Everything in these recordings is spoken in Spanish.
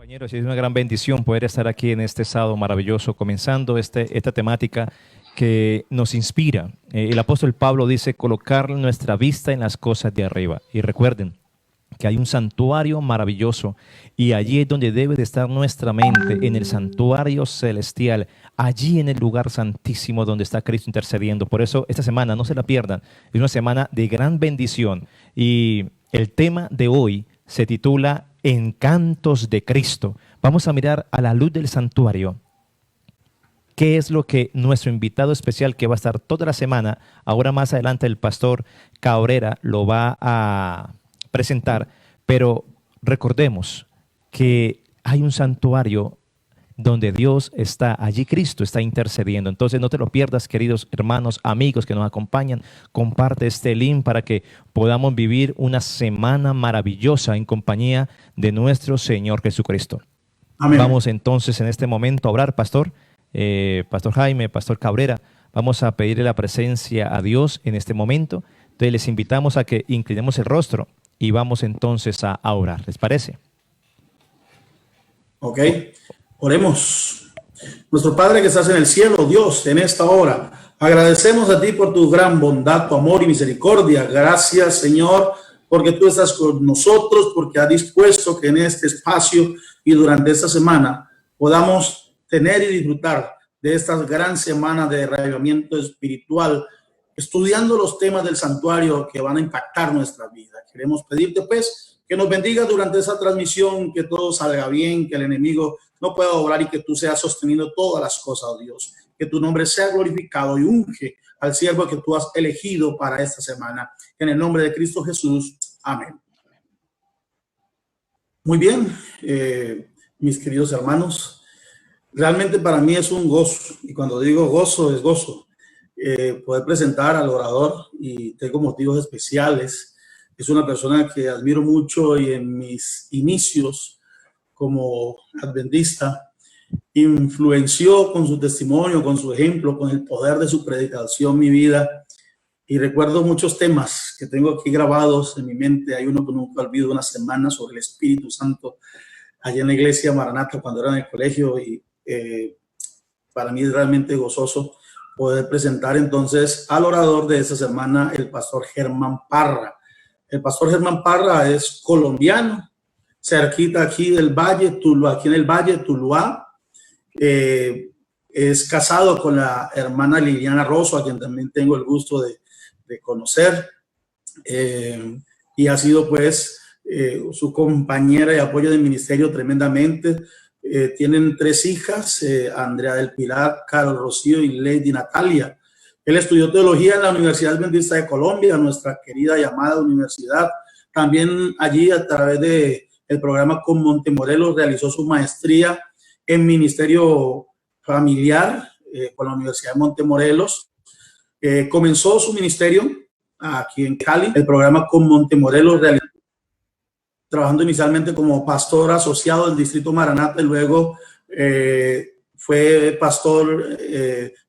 Compañeros, es una gran bendición poder estar aquí en este sábado maravilloso, comenzando esta temática que nos inspira. El apóstol Pablo dice colocar nuestra vista en las cosas de arriba. Y recuerden que hay un santuario maravilloso y allí es donde debe de estar nuestra mente, en el santuario celestial, allí en el lugar santísimo donde está Cristo intercediendo. Por eso esta semana no se la pierdan, es una semana de gran bendición y el tema de hoy se titula Encantos de Cristo. Vamos a mirar a la luz del santuario qué es lo que nuestro invitado especial, que va a estar toda la semana, ahora más adelante el pastor Cabrera lo va a presentar, pero recordemos que hay un santuario donde Dios está, allí Cristo está intercediendo. Entonces no te lo pierdas, queridos hermanos, amigos que nos acompañan. Comparte este link para que podamos vivir una semana maravillosa en compañía de nuestro Señor Jesucristo. Amén. Vamos entonces en este momento a orar, pastor Jaime, pastor Cabrera. Vamos a pedirle la presencia a Dios en este momento. Entonces les invitamos a que inclinemos el rostro y vamos entonces a orar. ¿Les parece? Ok. Oremos. Nuestro Padre que estás en el cielo, Dios, en esta hora, agradecemos a ti por tu gran bondad, tu amor y misericordia. Gracias, Señor, porque tú estás con nosotros, porque has dispuesto que en este espacio y durante esta semana podamos tener y disfrutar de esta gran semana de reavivamiento espiritual, estudiando los temas del santuario que van a impactar nuestra vida. Queremos pedirte, pues, que nos bendiga durante esa transmisión, que todo salga bien, que el enemigo no pueda obrar y que tú seas sosteniendo todas las cosas, oh Dios. Que tu nombre sea glorificado y unge al siervo que tú has elegido para esta semana. En el nombre de Cristo Jesús. Amén. Muy bien, mis queridos hermanos. Realmente para mí es un gozo. Y cuando digo gozo, es gozo. Poder presentar al orador y tengo motivos especiales. Es una persona que admiro mucho y en mis inicios como adventista, influenció con su testimonio, con su ejemplo, con el poder de su predicación mi vida. Y recuerdo muchos temas que tengo aquí grabados en mi mente. Hay uno que nunca olvido, una semana sobre el Espíritu Santo, allá en la iglesia Maranata, cuando era en el colegio. Y para mí es realmente gozoso poder presentar entonces al orador de esta semana, el pastor Germán Parra. El pastor Germán Parra es colombiano, cerquita aquí del Valle, Tuluá, aquí en el Valle, Tuluá. Es casado con la hermana Liliana Rosso, a quien también tengo el gusto de conocer. Y ha sido pues su compañera y apoyo de ministerio tremendamente. Tienen 3 hijas, Andrea del Pilar, Carol Rocío y Lady Natalia. Él estudió teología en la Universidad Adventista de Colombia, nuestra querida y amada universidad. También allí, a través de el programa con Montemorelos, realizó su maestría en ministerio familiar con la Universidad de Montemorelos. Comenzó su ministerio aquí en Cali, el programa con Montemorelos, trabajando inicialmente como pastor asociado del distrito Maranata y luego fue pastor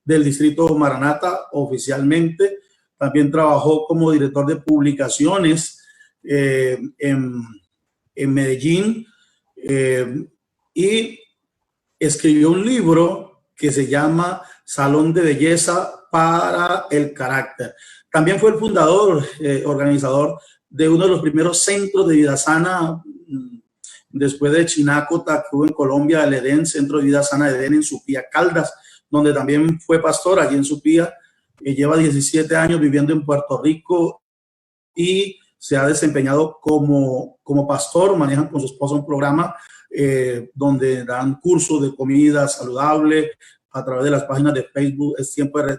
del distrito Maranata oficialmente. También trabajó como director de publicaciones en Medellín y escribió un libro que se llama Salón de Belleza para el Carácter. También fue el fundador, organizador de uno de los primeros centros de vida sana después de Chinácota, que hubo en Colombia, el Edén, Centro de Vida Sana de Edén en Supía, Caldas, donde también fue pastor allí en Supía. Lleva 17 años viviendo en Puerto Rico y se ha desempeñado como pastor. Manejan con su esposa un programa donde dan cursos de comida saludable a través de las páginas de Facebook, es Tiempo de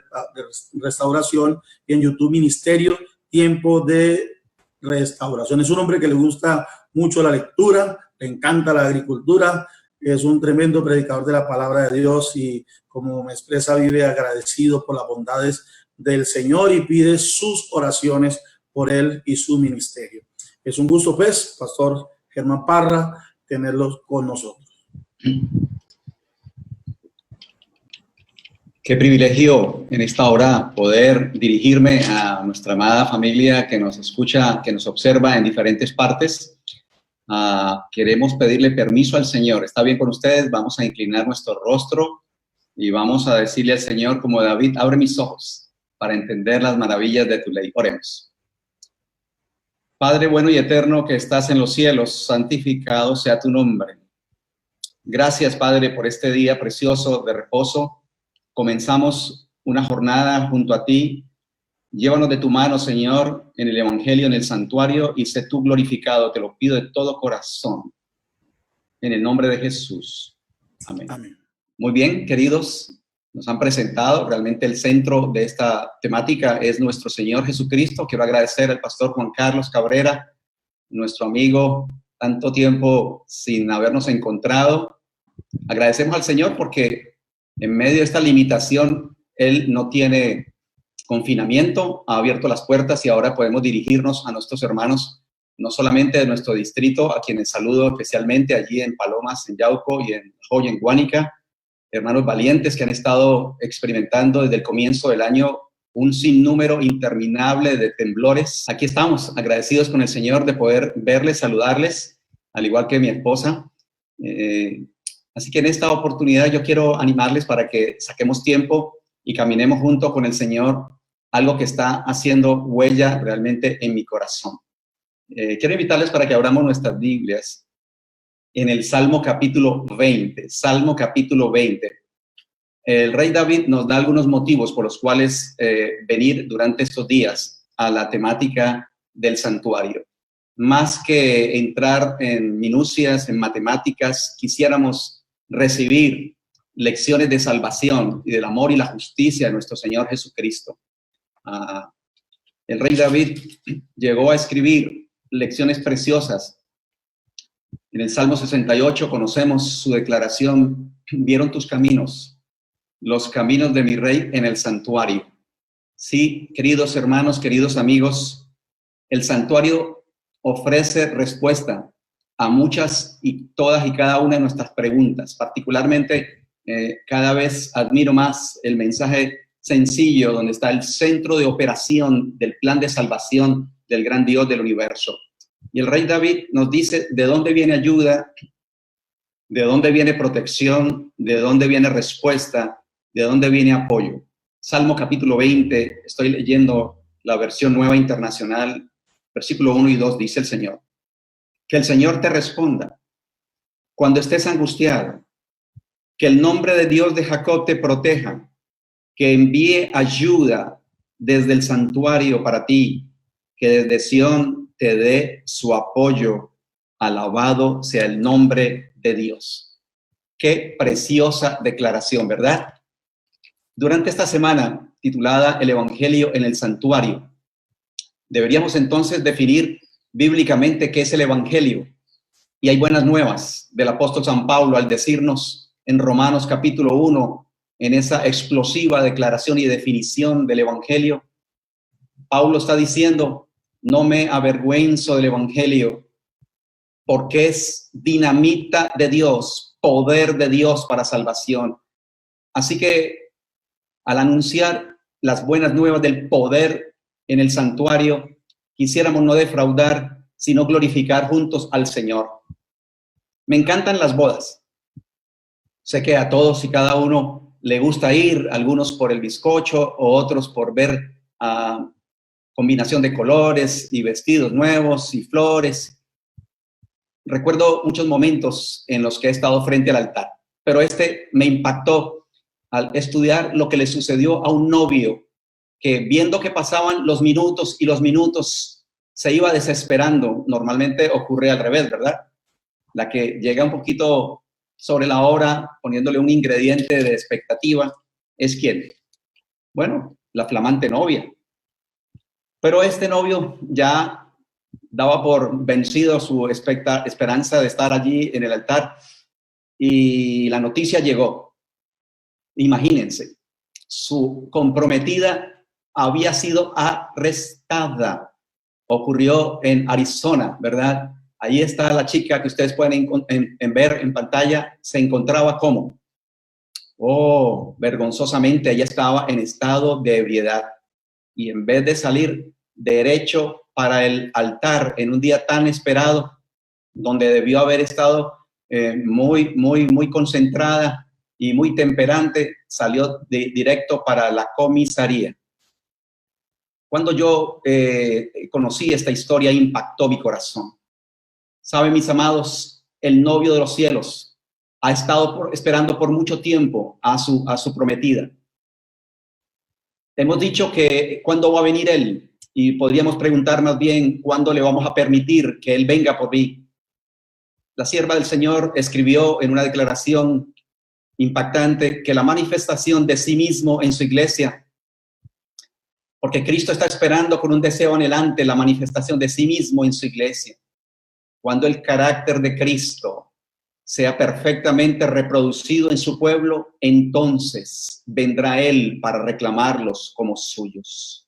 Restauración, y en YouTube, Ministerio Tiempo de Restauración. Es un hombre que le gusta mucho la lectura, le encanta la agricultura, es un tremendo predicador de la palabra de Dios y, como me expresa, vive agradecido por las bondades del Señor y pide sus oraciones por él y su ministerio. Es un gusto, pues, pastor Germán Parra, tenerlos con nosotros. Qué privilegio en esta hora poder dirigirme a nuestra amada familia que nos escucha, que nos observa en diferentes partes. queremos pedirle permiso al Señor. ¿Está bien con ustedes? Vamos a inclinar nuestro rostro y vamos a decirle al Señor, como David, abre mis ojos para entender las maravillas de tu ley. Oremos. Padre bueno y eterno que estás en los cielos, santificado sea tu nombre. Gracias, Padre, por este día precioso de reposo. Comenzamos una jornada junto a ti. Llévanos de tu mano, Señor, en el Evangelio, en el santuario, y sé tú glorificado. Te lo pido de todo corazón. En el nombre de Jesús. Amén. Amén. Muy bien, queridos, nos han presentado. Realmente el centro de esta temática es nuestro Señor Jesucristo. Quiero agradecer al pastor Juan Carlos Cabrera, nuestro amigo, tanto tiempo sin habernos encontrado. Agradecemos al Señor porque en medio de esta limitación, Él no tiene confinamiento, ha abierto las puertas y ahora podemos dirigirnos a nuestros hermanos, no solamente de nuestro distrito, a quienes saludo especialmente allí en Palomas, en Yauco y en Joya, en Guánica, hermanos valientes que han estado experimentando desde el comienzo del año un sinnúmero interminable de temblores. Aquí estamos, agradecidos con el Señor de poder verles, saludarles, al igual que mi esposa. Así que en esta oportunidad yo quiero animarles para que saquemos tiempo y caminemos junto con el Señor, algo que está haciendo huella realmente en mi corazón. Quiero invitarles para que abramos nuestras Biblias en el Salmo capítulo 20. Salmo capítulo 20. El rey David nos da algunos motivos por los cuales venir durante estos días a la temática del santuario. Más que entrar en minucias, en matemáticas, quisiéramos recibir lecciones de salvación y del amor y la justicia de nuestro Señor Jesucristo. El rey David llegó a escribir lecciones preciosas. En el Salmo 68 conocemos su declaración: vieron tus caminos, los caminos de mi rey en el santuario. Sí, queridos hermanos, queridos amigos, el santuario ofrece respuesta a muchas y todas y cada una de nuestras preguntas. Particularmente, cada vez admiro más el mensaje sencillo donde está el centro de operación del plan de salvación del gran Dios del universo. Y el rey David nos dice de dónde viene ayuda, de dónde viene protección, de dónde viene respuesta, de dónde viene apoyo. Salmo capítulo 20, estoy leyendo la versión nueva internacional, versículo 1 y 2, dice el Señor: que el Señor te responda cuando estés angustiado, que el nombre de Dios de Jacob te proteja, que envíe ayuda desde el santuario para ti, que desde Sión te dé su apoyo. Alabado sea el nombre de Dios. Qué preciosa declaración, ¿verdad? Durante esta semana titulada El Evangelio en el Santuario, deberíamos entonces definir bíblicamente qué es el Evangelio. Y hay buenas nuevas del apóstol San Pablo al decirnos en Romanos capítulo 1, en esa explosiva declaración y definición del Evangelio, Pablo está diciendo: no me avergüenzo del Evangelio, porque es dinamita de Dios, poder de Dios para salvación. Así que al anunciar las buenas nuevas del poder en el santuario, quisiéramos no defraudar, sino glorificar juntos al Señor. Me encantan las bodas. Sé que a todos y cada uno le gusta ir, algunos por el bizcocho o otros por ver combinación de colores y vestidos nuevos y flores. Recuerdo muchos momentos en los que he estado frente al altar, pero me impactó al estudiar lo que le sucedió a un novio que, viendo que pasaban los minutos y los minutos, se iba desesperando. Normalmente ocurre al revés, ¿verdad? La que llega un poquito sobre la hora, poniéndole un ingrediente de expectativa, ¿es quién? Bueno, la flamante novia. Pero este novio ya daba por vencido su esperanza de estar allí en el altar y la noticia llegó. Imagínense, su comprometida había sido arrestada. Ocurrió en Arizona, ¿verdad? Ahí está la chica que ustedes pueden ver en pantalla. Se encontraba ¿cómo? Oh, vergonzosamente, ella estaba en estado de ebriedad. Y en vez de salir derecho para el altar en un día tan esperado, donde debió haber estado muy concentrada y muy temperante, salió directo para la comisaría. Cuando yo conocí esta historia, impactó mi corazón. Saben, mis amados, el novio de los cielos ha estado esperando por mucho tiempo a su prometida. Hemos dicho que cuándo va a venir él, y podríamos preguntar más bien cuándo le vamos a permitir que él venga por mí. La sierva del Señor escribió en una declaración impactante que la manifestación de sí mismo en su iglesia, porque Cristo está esperando con un deseo anhelante la manifestación de sí mismo en su iglesia. Cuando el carácter de Cristo sea perfectamente reproducido en su pueblo, entonces vendrá Él para reclamarlos como suyos.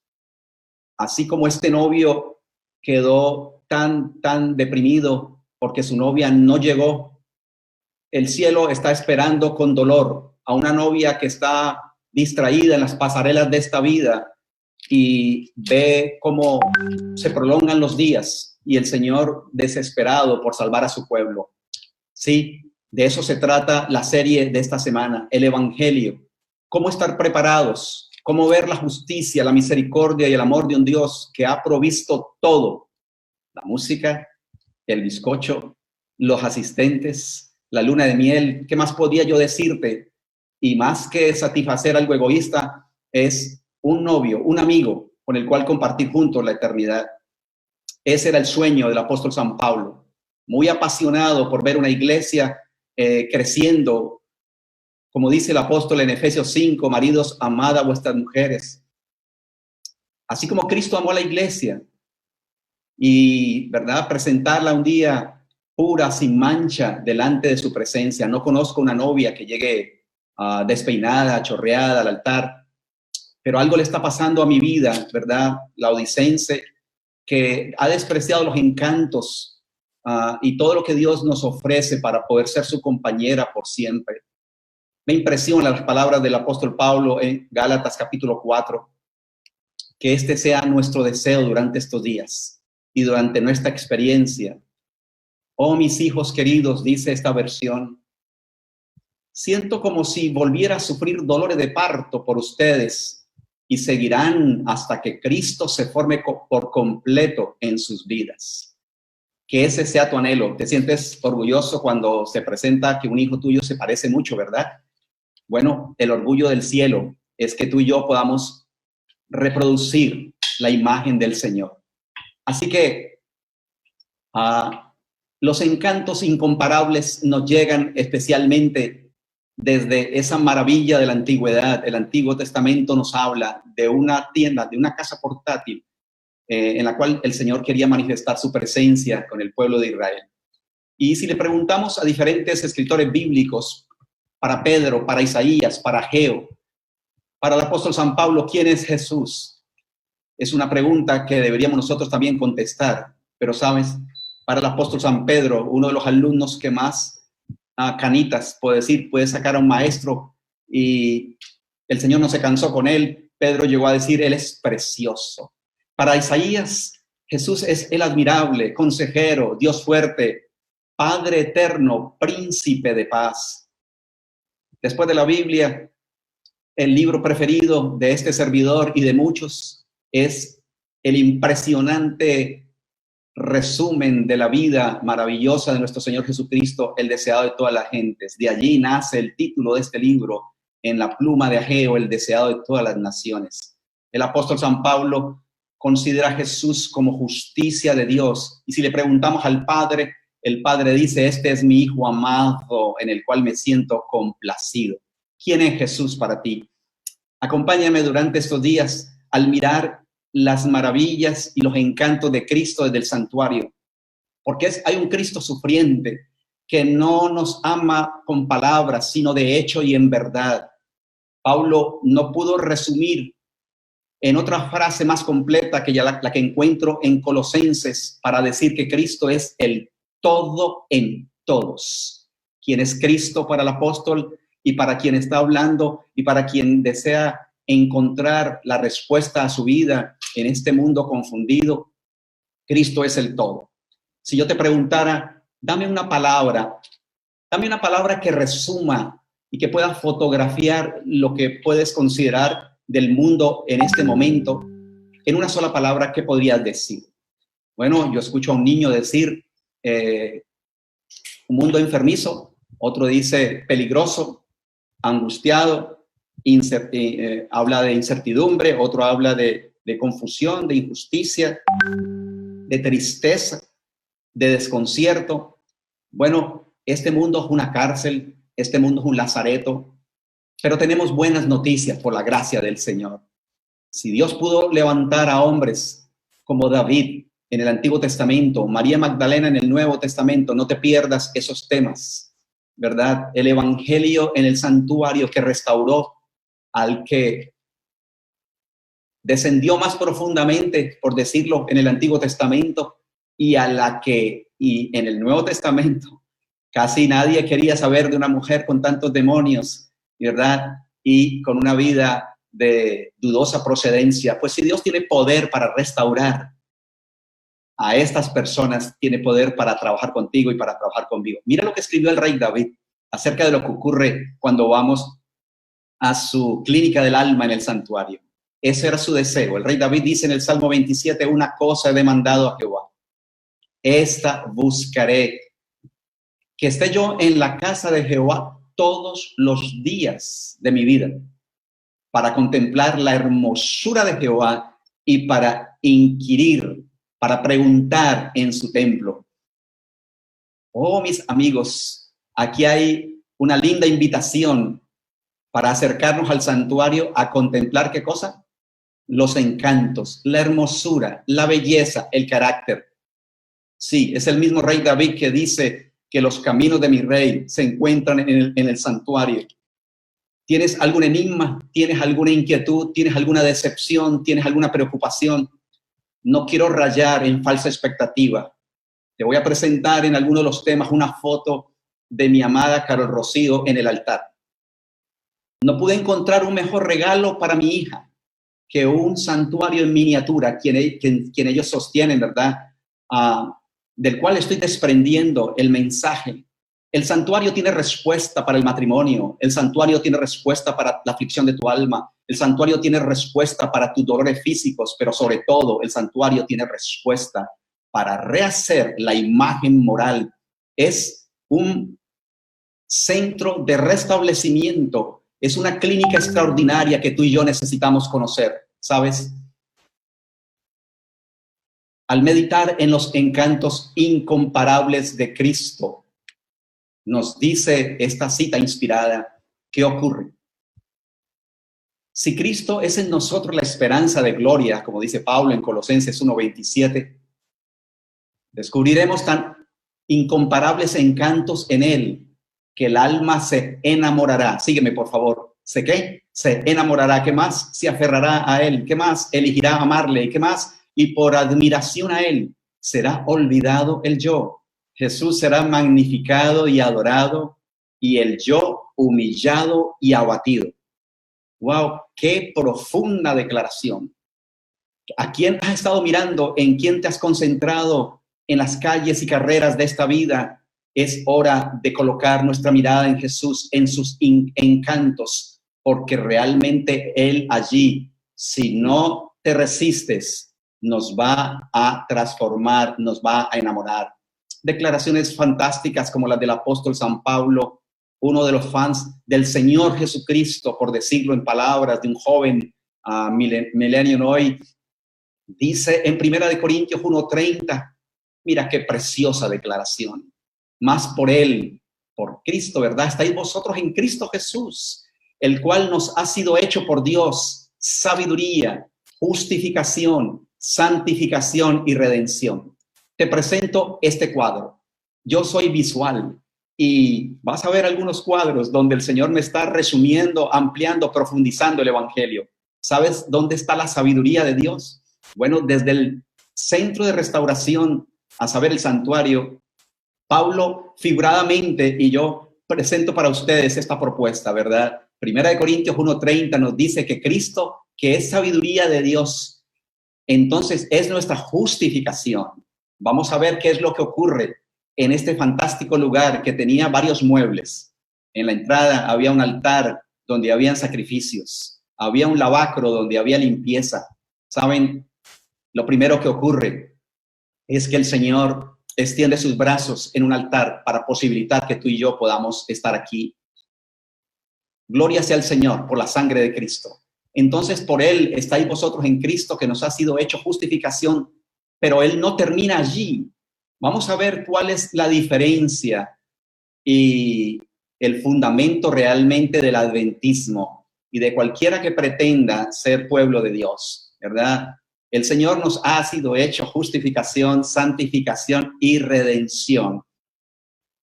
Así como este novio quedó tan deprimido porque su novia no llegó, el cielo está esperando con dolor a una novia que está distraída en las pasarelas de esta vida y ve cómo se prolongan los días y el Señor desesperado por salvar a su pueblo. Sí, de eso se trata la serie de esta semana, el Evangelio. Cómo estar preparados, cómo ver la justicia, la misericordia y el amor de un Dios que ha provisto todo. La música, el bizcocho, los asistentes, la luna de miel. ¿Qué más podía yo decirte? Y más que satisfacer algo egoísta, es un novio, un amigo con el cual compartir juntos la eternidad. Ese era el sueño del apóstol San Pablo, muy apasionado por ver una iglesia creciendo. Como dice el apóstol en Efesios 5, maridos, amad a vuestras mujeres. Así como Cristo amó a la iglesia y, ¿verdad?, presentarla un día pura, sin mancha, delante de su presencia. No conozco una novia que llegue despeinada, chorreada al altar, pero algo le está pasando a mi vida, ¿verdad? La odicense, que ha despreciado los encantos y todo lo que Dios nos ofrece para poder ser su compañera por siempre. Me impresionan las palabras del apóstol Pablo en Gálatas capítulo 4, que este sea nuestro deseo durante estos días y durante nuestra experiencia. Oh, mis hijos queridos, dice esta versión, siento como si volviera a sufrir dolores de parto por ustedes y seguirán hasta que Cristo se forme por completo en sus vidas. Que ese sea tu anhelo. Te sientes orgulloso cuando se presenta que un hijo tuyo se parece mucho, ¿verdad? Bueno, el orgullo del cielo es que tú y yo podamos reproducir la imagen del Señor. Así que los encantos incomparables nos llegan especialmente desde esa maravilla de la antigüedad. El Antiguo Testamento nos habla de una tienda, de una casa portátil en la cual el Señor quería manifestar su presencia con el pueblo de Israel. Y si le preguntamos a diferentes escritores bíblicos, para Pedro, para Isaías, para Ageo, para el apóstol San Pablo, ¿quién es Jesús? Es una pregunta que deberíamos nosotros también contestar. Pero, ¿sabes? Para el apóstol San Pedro, uno de los alumnos que más canitas, puede sacar a un maestro y el Señor no se cansó con él. Pedro llegó a decir, él es precioso. Para Isaías, Jesús es el admirable, consejero, Dios fuerte, Padre eterno, príncipe de paz. Después de la Biblia, el libro preferido de este servidor y de muchos es el impresionante resumen de la vida maravillosa de nuestro Señor Jesucristo, el deseado de todas las gentes. De allí nace el título de este libro, en la pluma de Ageo, el deseado de todas las naciones. El apóstol San Pablo considera a Jesús como justicia de Dios. Y si le preguntamos al Padre, el Padre dice, este es mi Hijo amado, en el cual me siento complacido. ¿Quién es Jesús para ti? Acompáñame durante estos días al mirar las maravillas y los encantos de Cristo desde el santuario, porque hay un Cristo sufriente que no nos ama con palabras, sino de hecho y en verdad. Pablo no pudo resumir en otra frase más completa que la que encuentro en Colosenses para decir que Cristo es el todo en todos. ¿Quién es Cristo para el apóstol y para quien está hablando y para quien desea encontrar la respuesta a su vida en este mundo confundido? Cristo es el todo. Si yo te preguntara, dame una palabra que resuma y que pueda fotografiar lo que puedes considerar del mundo en este momento. En una sola palabra, ¿qué podrías decir? Bueno, yo escucho a un niño decir un mundo enfermizo, otro dice peligroso, angustiado, habla de incertidumbre, otro habla de confusión, de injusticia, de tristeza, de desconcierto. Bueno, este mundo es una cárcel, este mundo es un lazareto, pero tenemos buenas noticias por la gracia del Señor. Si Dios pudo levantar a hombres como David en el Antiguo Testamento, María Magdalena en el Nuevo Testamento, no te pierdas esos temas, ¿verdad? El evangelio en el santuario que restauró al que descendió más profundamente, por decirlo, en el Antiguo Testamento, y en el Nuevo Testamento casi nadie quería saber de una mujer con tantos demonios, ¿verdad? Y con una vida de dudosa procedencia. Pues si Dios tiene poder para restaurar a estas personas, tiene poder para trabajar contigo y para trabajar conmigo. Mira lo que escribió el rey David acerca de lo que ocurre cuando vamos a su clínica del alma en el santuario. Ese era su deseo. El rey David dice en el Salmo 27, una cosa he demandado a Jehová, esta buscaré, que esté yo en la casa de Jehová todos los días de mi vida, para contemplar la hermosura de Jehová y para inquirir, para preguntar en su templo. Oh, mis amigos, aquí hay una linda invitación para acercarnos al santuario a contemplar, ¿qué cosa? Los encantos, la hermosura, la belleza, el carácter. Sí, es el mismo rey David que dice que los caminos de mi rey se encuentran en el santuario. ¿Tienes algún enigma? ¿Tienes alguna inquietud? ¿Tienes alguna decepción? ¿Tienes alguna preocupación? No quiero rayar en falsa expectativa. Te voy a presentar en alguno de los temas una foto de mi amada Carol Rocío en el altar. No pude encontrar un mejor regalo para mi hija que un santuario en miniatura, quien ellos sostienen, ¿verdad? Del cual estoy desprendiendo el mensaje. El santuario tiene respuesta para el matrimonio, el santuario tiene respuesta para la aflicción de tu alma, el santuario tiene respuesta para tus dolores físicos, pero sobre todo el santuario tiene respuesta para rehacer la imagen moral. Es un centro de restablecimiento, es una clínica extraordinaria que tú y yo necesitamos conocer, ¿sabes? Al meditar en los encantos incomparables de Cristo, nos dice esta cita inspirada, ¿qué ocurre? Si Cristo es en nosotros la esperanza de gloria, como dice Pablo en Colosenses 1:27, descubriremos tan incomparables encantos en Él que el alma se enamorará. Sígueme, por favor. ¿Sé qué? Se enamorará. ¿Qué más? Se aferrará a Él. ¿Qué más? Elegirá amarle. ¿Qué más? Y por admiración a Él será olvidado el yo. Jesús será magnificado y adorado y el yo humillado y abatido. ¡Wow! ¡Qué profunda declaración! ¿A quién has estado mirando? ¿En quién te has concentrado en las calles y carreras de esta vida? Es hora de colocar nuestra mirada en Jesús, en sus encantos, porque realmente Él allí, si no te resistes, nos va a transformar, nos va a enamorar. Declaraciones fantásticas como las del apóstol San Pablo, uno de los fans del Señor Jesucristo, por decirlo en palabras de un joven milenio hoy, dice en 1 Corintios 1:30, mira qué preciosa declaración. Más por Él, por Cristo, ¿verdad? Estáis vosotros en Cristo Jesús, el cual nos ha sido hecho por Dios sabiduría, justificación, santificación y redención. Te presento este cuadro. Yo soy visual y vas a ver algunos cuadros donde el Señor me está resumiendo, ampliando, profundizando el evangelio. ¿Sabes dónde está la sabiduría de Dios? Bueno, desde el centro de restauración, a saber, el santuario, Pablo figuradamente, y yo presento para ustedes esta propuesta, ¿verdad? 1 Corintios 1:30 nos dice que Cristo, que es sabiduría de Dios, entonces es nuestra justificación. Vamos a ver qué es lo que ocurre en este fantástico lugar que tenía varios muebles. En la entrada había un altar donde habían sacrificios, había un lavacro donde había limpieza. ¿Saben? Lo primero que ocurre es que el Señor extiende sus brazos en un altar para posibilitar que tú y yo podamos estar aquí. Gloria sea al Señor por la sangre de Cristo. Entonces, por Él estáis vosotros en Cristo, que nos ha sido hecho justificación, pero Él no termina allí. Vamos a ver cuál es la diferencia y el fundamento realmente del adventismo y de cualquiera que pretenda ser pueblo de Dios, ¿verdad? El Señor nos ha sido hecho justificación, santificación y redención.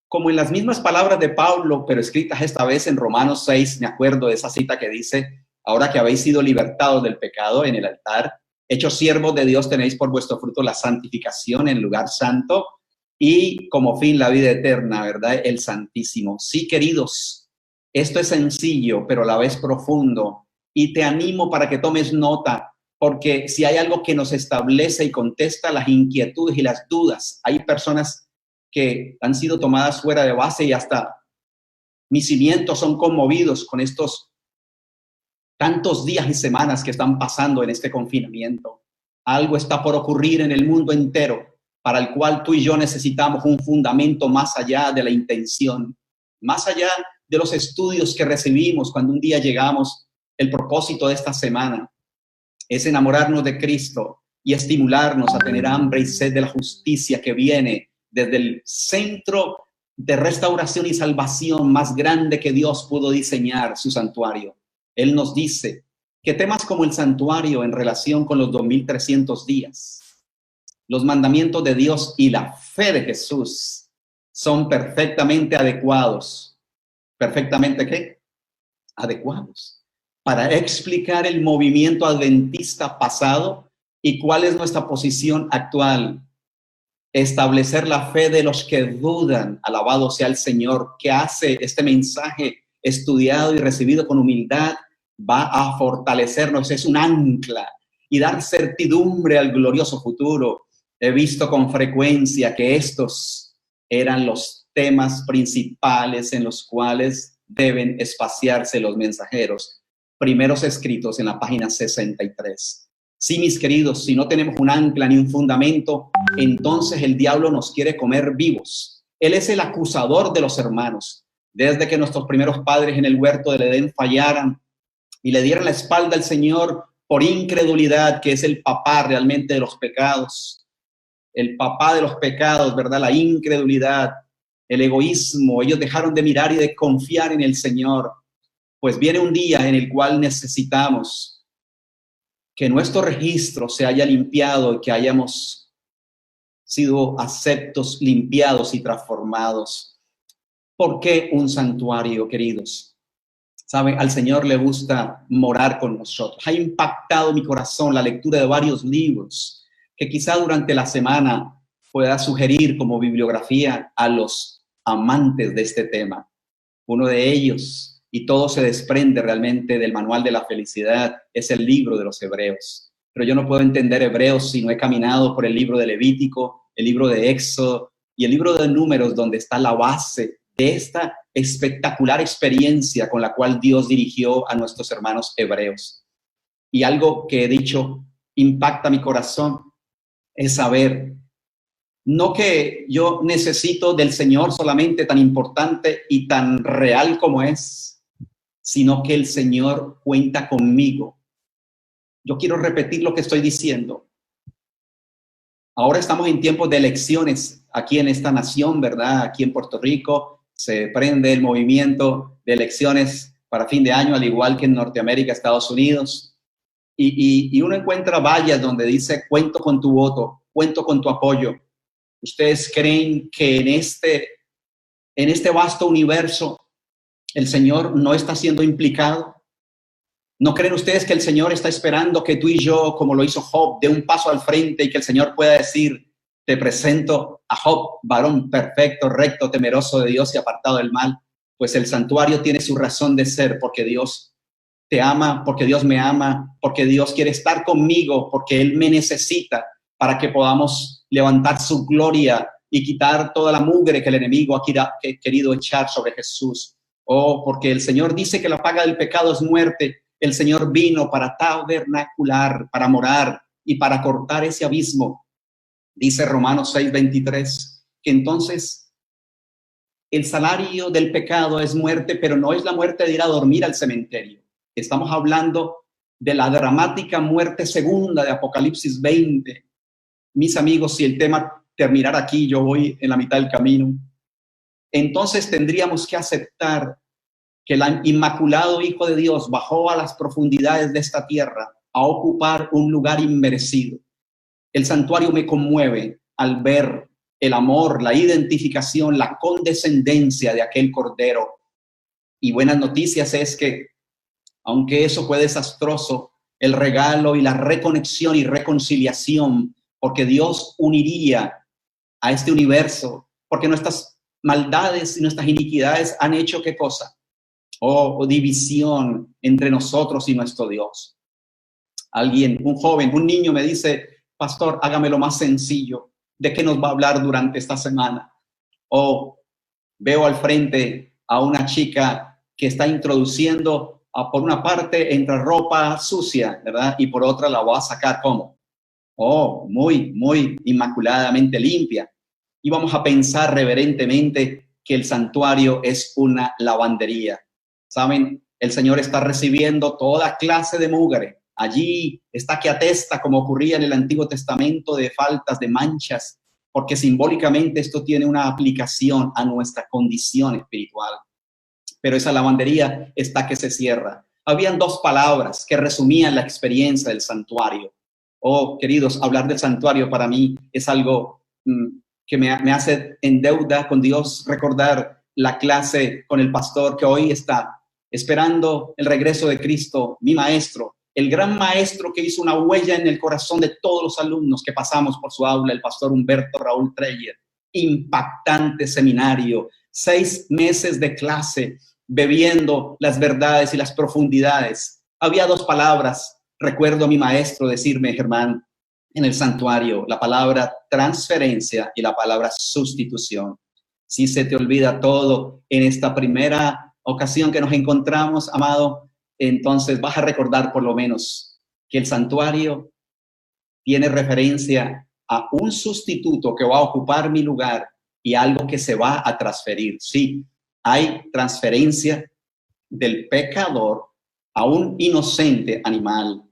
Como en las mismas palabras de Pablo, pero escritas esta vez en Romanos 6, me acuerdo de esa cita que dice: ahora que habéis sido libertados del pecado en el altar, hechos siervos de Dios, tenéis por vuestro fruto la santificación en el lugar santo y como fin la vida eterna, ¿verdad? El Santísimo. Sí, queridos, esto es sencillo, pero a la vez profundo, y te animo para que tomes nota, porque si hay algo que nos establece y contesta las inquietudes y las dudas, hay personas que han sido tomadas fuera de base y hasta mis cimientos son conmovidos con estos tantos días y semanas que están pasando en este confinamiento. Algo está por ocurrir en el mundo entero para el cual tú y yo necesitamos un fundamento más allá de la intención, más allá de los estudios que recibimos cuando un día llegamos. El propósito de esta semana es enamorarnos de Cristo y estimularnos a tener hambre y sed de la justicia que viene desde el centro de restauración y salvación más grande que Dios pudo diseñar, su santuario. Él nos dice que temas como el santuario en relación con los 2300 días, los mandamientos de Dios y la fe de Jesús son perfectamente adecuados. ¿Perfectamente qué? Adecuados para explicar el movimiento adventista pasado y cuál es nuestra posición actual. Establecer la fe de los que dudan, alabado sea el Señor, que hace este mensaje estudiado y recibido con humildad, va a fortalecernos, es un ancla y dar certidumbre al glorioso futuro. He visto con frecuencia que estos eran los temas principales en los cuales deben espaciarse los mensajeros, primeros escritos en la página 63. Sí, mis queridos, si no tenemos un ancla ni un fundamento, entonces el diablo nos quiere comer vivos. Él es el acusador de los hermanos. Desde que nuestros primeros padres en el huerto del Edén fallaran y le dieran la espalda al Señor por incredulidad, que es el papá realmente de los pecados. El papá de los pecados, ¿verdad? La incredulidad, el egoísmo. Ellos dejaron de mirar y de confiar en el Señor. Pues viene un día en el cual necesitamos que nuestro registro se haya limpiado y que hayamos sido aceptos, limpiados y transformados. ¿Por qué un santuario, queridos? ¿Saben? Al Señor le gusta morar con nosotros. Ha impactado mi corazón la lectura de varios libros que quizá durante la semana pueda sugerir como bibliografía a los amantes de este tema. Uno de ellos, y todo se desprende realmente del manual de la felicidad, es el libro de los Hebreos. Pero yo no puedo entender Hebreos si no he caminado por el libro de Levítico, el libro de Éxodo y el libro de Números, donde está la base de esta espectacular experiencia con la cual Dios dirigió a nuestros hermanos hebreos. Y algo que he dicho impacta mi corazón es saber, no que yo necesito del Señor solamente tan importante y tan real como es, sino que el Señor cuenta conmigo. Yo quiero repetir lo que estoy diciendo. Ahora estamos en tiempos de elecciones aquí en esta nación, ¿verdad? Aquí en Puerto Rico se prende el movimiento de elecciones para fin de año, al igual que en Norteamérica, Estados Unidos. Y uno encuentra vallas donde dice, cuento con tu voto, cuento con tu apoyo. ¿Ustedes creen que en este vasto universo el Señor no está siendo implicado? ¿No creen ustedes que el Señor está esperando que tú y yo, como lo hizo Job, dé un paso al frente y que el Señor pueda decir, te presento a Job, varón perfecto, recto, temeroso de Dios y apartado del mal? Pues el santuario tiene su razón de ser, porque Dios te ama, porque Dios me ama, porque Dios quiere estar conmigo, porque Él me necesita para que podamos levantar su gloria y quitar toda la mugre que el enemigo ha querido echar sobre Jesús. Oh, porque el Señor dice que la paga del pecado es muerte. El Señor vino para tabernacular, para morar y para cortar ese abismo. Dice Romanos 6:23, que entonces el salario del pecado es muerte, pero no es la muerte de ir a dormir al cementerio. Estamos hablando de la dramática muerte segunda de Apocalipsis 20. Mis amigos, si el tema terminara aquí, yo voy en la mitad del camino. Entonces tendríamos que aceptar que el inmaculado Hijo de Dios bajó a las profundidades de esta tierra a ocupar un lugar inmerecido. El santuario me conmueve al ver el amor, la identificación, la condescendencia de aquel Cordero. Y buenas noticias es que, aunque eso fue desastroso, el regalo y la reconexión y reconciliación, porque Dios uniría a este universo, porque nuestras maldades y nuestras iniquidades han hecho ¿qué cosa? O división entre nosotros y nuestro Dios. Alguien, un joven, un niño me dice, pastor, hágamelo más sencillo. ¿De qué nos va a hablar durante esta semana? O veo al frente a una chica que está introduciendo, por una parte entra ropa sucia, ¿verdad? Y por otra la va a sacar ¿cómo? Oh, muy, muy inmaculadamente limpia. Y vamos a pensar reverentemente que el santuario es una lavandería. ¿Saben? El Señor está recibiendo toda clase de mugre. Allí está que atesta, como ocurría en el Antiguo Testamento, de faltas, de manchas, porque simbólicamente esto tiene una aplicación a nuestra condición espiritual. Pero esa lavandería está que se cierra. Habían dos palabras que resumían la experiencia del santuario. Oh, queridos, hablar del santuario para mí es algo que me hace en deuda con Dios, recordar la clase con el pastor que hoy está esperando el regreso de Cristo, mi maestro, el gran maestro que hizo una huella en el corazón de todos los alumnos que pasamos por su aula, el pastor Humberto Raúl Treyer. Impactante seminario, 6 meses de clase, bebiendo las verdades y las profundidades. Había dos palabras, recuerdo a mi maestro decirme, Germán, en el santuario, la palabra transferencia y la palabra sustitución. Si se te olvida todo en esta primera ocasión que nos encontramos, amado, entonces vas a recordar por lo menos que el santuario tiene referencia a un sustituto que va a ocupar mi lugar y algo que se va a transferir. Sí, hay transferencia del pecador a un inocente animal.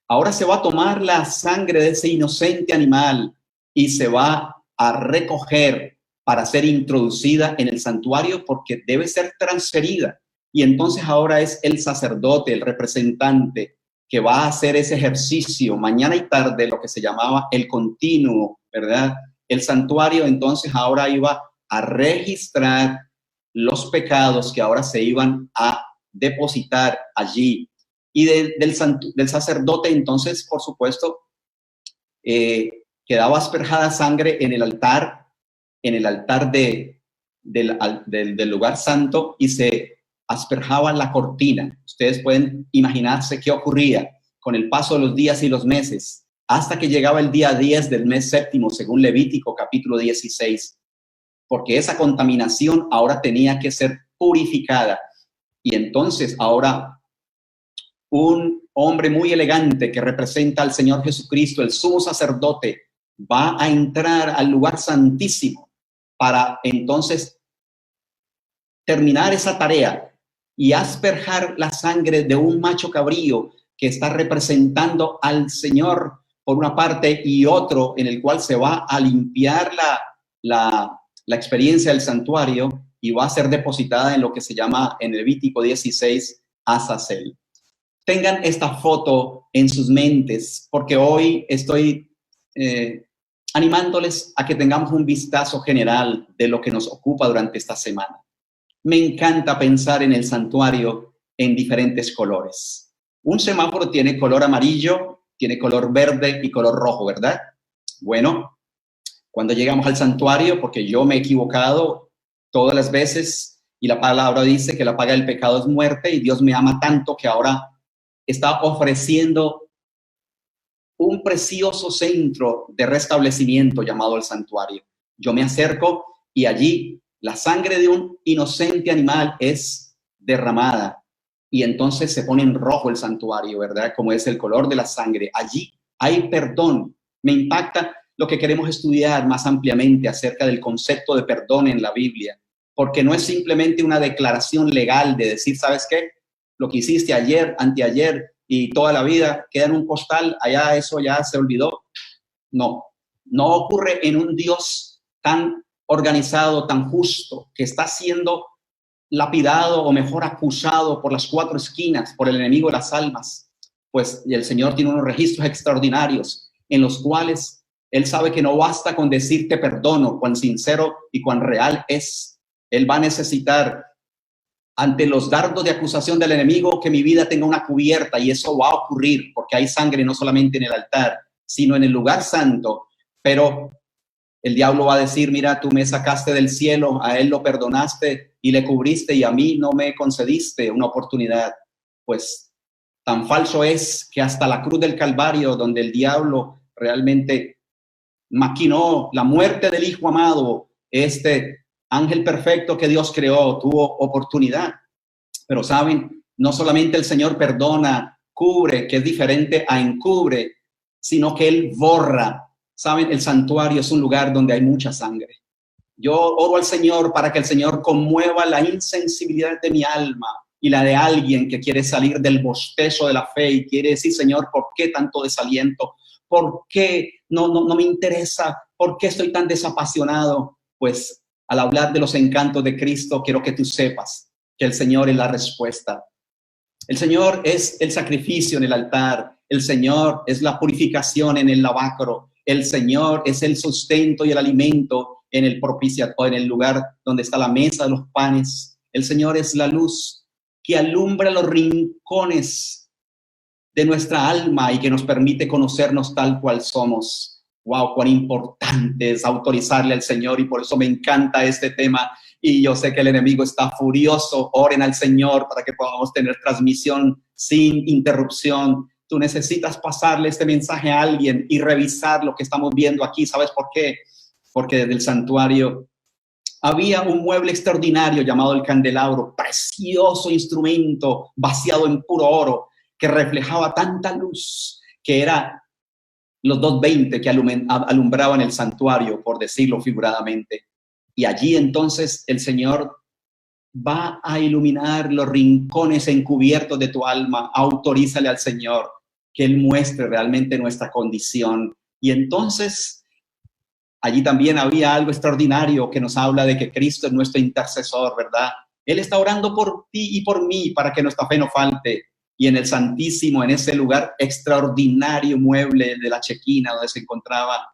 Ahora se va a tomar la sangre de ese inocente animal y se va a recoger para ser introducida en el santuario porque debe ser transferida. Y entonces ahora es el sacerdote, el representante, que va a hacer ese ejercicio mañana y tarde, lo que se llamaba el continuo, ¿verdad? El santuario entonces ahora iba a registrar los pecados que ahora se iban a depositar allí. Y del sacerdote entonces, por supuesto, quedaba asperjada sangre en el altar del lugar santo y se asperjaba la cortina. Ustedes pueden imaginarse qué ocurría con el paso de los días y los meses, hasta que llegaba el día 10 del mes séptimo, según Levítico capítulo 16, porque esa contaminación ahora tenía que ser purificada. Y entonces ahora un hombre muy elegante que representa al Señor Jesucristo, el sumo sacerdote, va a entrar al lugar santísimo para entonces terminar esa tarea y asperjar la sangre de un macho cabrío que está representando al Señor por una parte y otro en el cual se va a limpiar la experiencia del santuario y va a ser depositada en lo que se llama en Levítico 16 Azazel. Tengan esta foto en sus mentes porque hoy estoy animándoles a que tengamos un vistazo general de lo que nos ocupa durante esta semana. Me encanta pensar en el santuario en diferentes colores. Un semáforo tiene color amarillo, tiene color verde y color rojo, ¿verdad? Bueno, cuando llegamos al santuario, porque yo me he equivocado todas las veces y la palabra dice que la paga del pecado es muerte y Dios me ama tanto que ahora está ofreciendo un precioso centro de restablecimiento llamado el santuario. Yo me acerco y allí la sangre de un inocente animal es derramada. Y entonces se pone en rojo el santuario, ¿verdad? Como es el color de la sangre. Allí hay perdón. Me impacta lo que queremos estudiar más ampliamente acerca del concepto de perdón en la Biblia, porque no es simplemente una declaración legal de decir, ¿sabes qué? Lo que hiciste ayer, anteayer y toda la vida queda en un costal, allá eso ya se olvidó. No, no ocurre en un Dios tan organizado, tan justo, que está siendo lapidado o mejor acusado por las cuatro esquinas, por el enemigo de las almas. Pues el Señor tiene unos registros extraordinarios en los cuales Él sabe que no basta con decir te perdono, cuán sincero y cuán real es. Él va a necesitar, ante los dardos de acusación del enemigo, que mi vida tenga una cubierta, y eso va a ocurrir porque hay sangre no solamente en el altar, sino en el lugar santo. Pero el diablo va a decir, mira, tú me sacaste del cielo, a él lo perdonaste y le cubriste y a mí no me concediste una oportunidad. Pues tan falso es que hasta la cruz del Calvario, donde el diablo realmente maquinó la muerte del Hijo amado, este ángel perfecto que Dios creó, tuvo oportunidad. Pero saben, no solamente el Señor perdona, cubre, que es diferente a encubre, sino que Él borra. Saben, el santuario es un lugar donde hay mucha sangre. Yo oro al Señor para que el Señor conmueva la insensibilidad de mi alma y la de alguien que quiere salir del bostezo de la fe y quiere decir, Señor, ¿por qué tanto desaliento? ¿Por qué no me interesa? ¿Por qué estoy tan desapasionado? Pues al hablar de los encantos de Cristo, quiero que tú sepas que el Señor es la respuesta. El Señor es el sacrificio en el altar. El Señor es la purificación en el lavacro. El Señor es el sustento y el alimento en el propiciatorio, en el lugar donde está la mesa de los panes. El Señor es la luz que alumbra los rincones de nuestra alma y que nos permite conocernos tal cual somos. Wow, cuán importante es autorizarle al Señor, y por eso me encanta este tema. Y yo sé que el enemigo está furioso. Oren al Señor para que podamos tener transmisión sin interrupción. Tú necesitas pasarle este mensaje a alguien y revisar lo que estamos viendo aquí. ¿Sabes por qué? Porque desde el santuario había un mueble extraordinario llamado el candelabro, precioso instrumento vaciado en puro oro que reflejaba tanta luz, que era los 220 que alumbraban el santuario, por decirlo figuradamente. Y allí entonces el Señor va a iluminar los rincones encubiertos de tu alma. Autorízale al Señor que Él muestre realmente nuestra condición. Y entonces allí también había algo extraordinario que nos habla de que Cristo es nuestro intercesor, ¿verdad? Él está orando por ti y por mí para que nuestra fe no falte. Y en el Santísimo, en ese lugar extraordinario mueble de la chequina donde se encontraba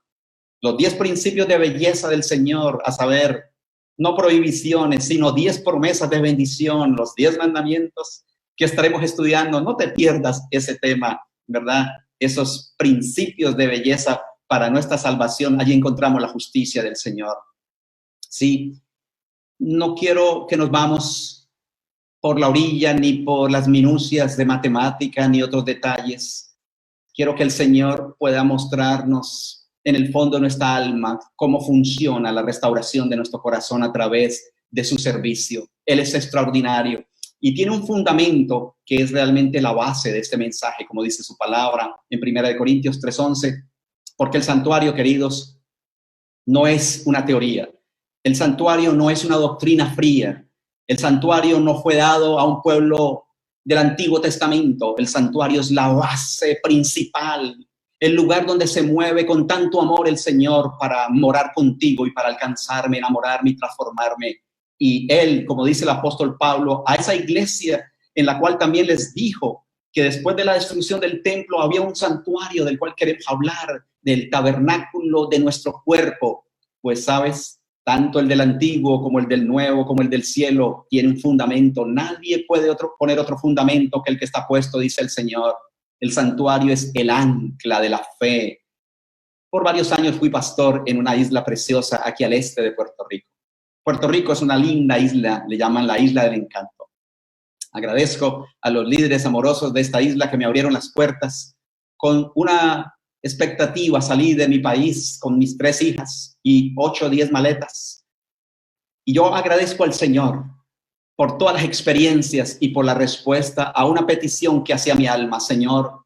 los 10 principios de belleza del Señor, a saber, no prohibiciones, sino 10 promesas de bendición, los 10 mandamientos que estaremos estudiando. No te pierdas ese tema, ¿verdad? Esos principios de belleza para nuestra salvación. Allí encontramos la justicia del Señor. Sí, no quiero que nos vamos por la orilla ni por las minucias de matemática ni otros detalles. Quiero que el Señor pueda mostrarnos en el fondo de nuestra alma cómo funciona la restauración de nuestro corazón a través de su servicio. Él es extraordinario y tiene un fundamento que es realmente la base de este mensaje, como dice su palabra en 1 Corintios 3:11, porque el santuario, queridos, no es una teoría. El santuario no es una doctrina fría. El santuario no fue dado a un pueblo del Antiguo Testamento. El santuario es la base principal, el lugar donde se mueve con tanto amor el Señor para morar contigo y para alcanzarme, enamorarme y transformarme. Y Él, como dice el apóstol Pablo, a esa iglesia en la cual también les dijo que después de la destrucción del templo había un santuario del cual queremos hablar, del tabernáculo de nuestro cuerpo. Pues, ¿sabes? Tanto el del antiguo como el del nuevo, como el del cielo, tiene un fundamento. Nadie puede poner otro fundamento que el que está puesto, dice el Señor. El santuario es el ancla de la fe. Por varios años fui pastor en una isla preciosa aquí al este de Puerto Rico. Puerto Rico es una linda isla, le llaman la Isla del Encanto. Agradezco a los líderes amorosos de esta isla que me abrieron las puertas con una expectativa, salí de mi país con mis 3 hijas y 8 o 10 maletas. Y yo agradezco al Señor por todas las experiencias y por la respuesta a una petición que hacía mi alma. Señor,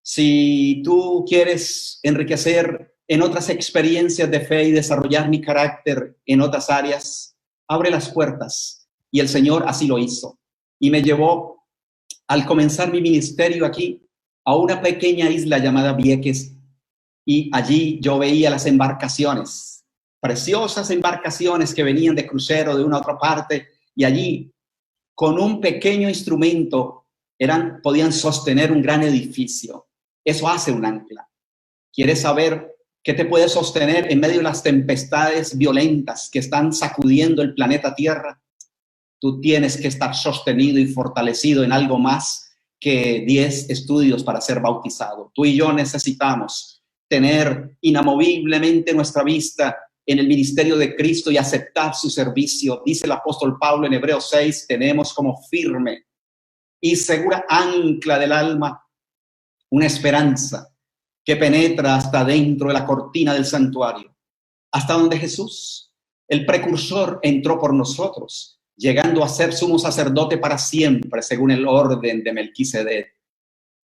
si tú quieres enriquecer en otras experiencias de fe y desarrollar mi carácter en otras áreas, abre las puertas. Y el Señor así lo hizo. Y me llevó, al comenzar mi ministerio aquí, a una pequeña isla llamada Vieques. Y allí yo veía las embarcaciones, preciosas embarcaciones que venían de crucero de una a otra parte. Y allí, con un pequeño instrumento, podían sostener un gran edificio. Eso hace un ancla. ¿Quieres saber qué te puede sostener en medio de las tempestades violentas que están sacudiendo el planeta Tierra? Tú tienes que estar sostenido y fortalecido en algo más que 10 estudios para ser bautizado. Tú y yo necesitamos tener inamoviblemente nuestra vista en el ministerio de Cristo y aceptar su servicio. Dice el apóstol Pablo en Hebreos 6, tenemos como firme y segura ancla del alma una esperanza que penetra hasta dentro de la cortina del santuario, hasta donde Jesús, el precursor, entró por nosotros, llegando a ser sumo sacerdote para siempre, según el orden de Melquisedec.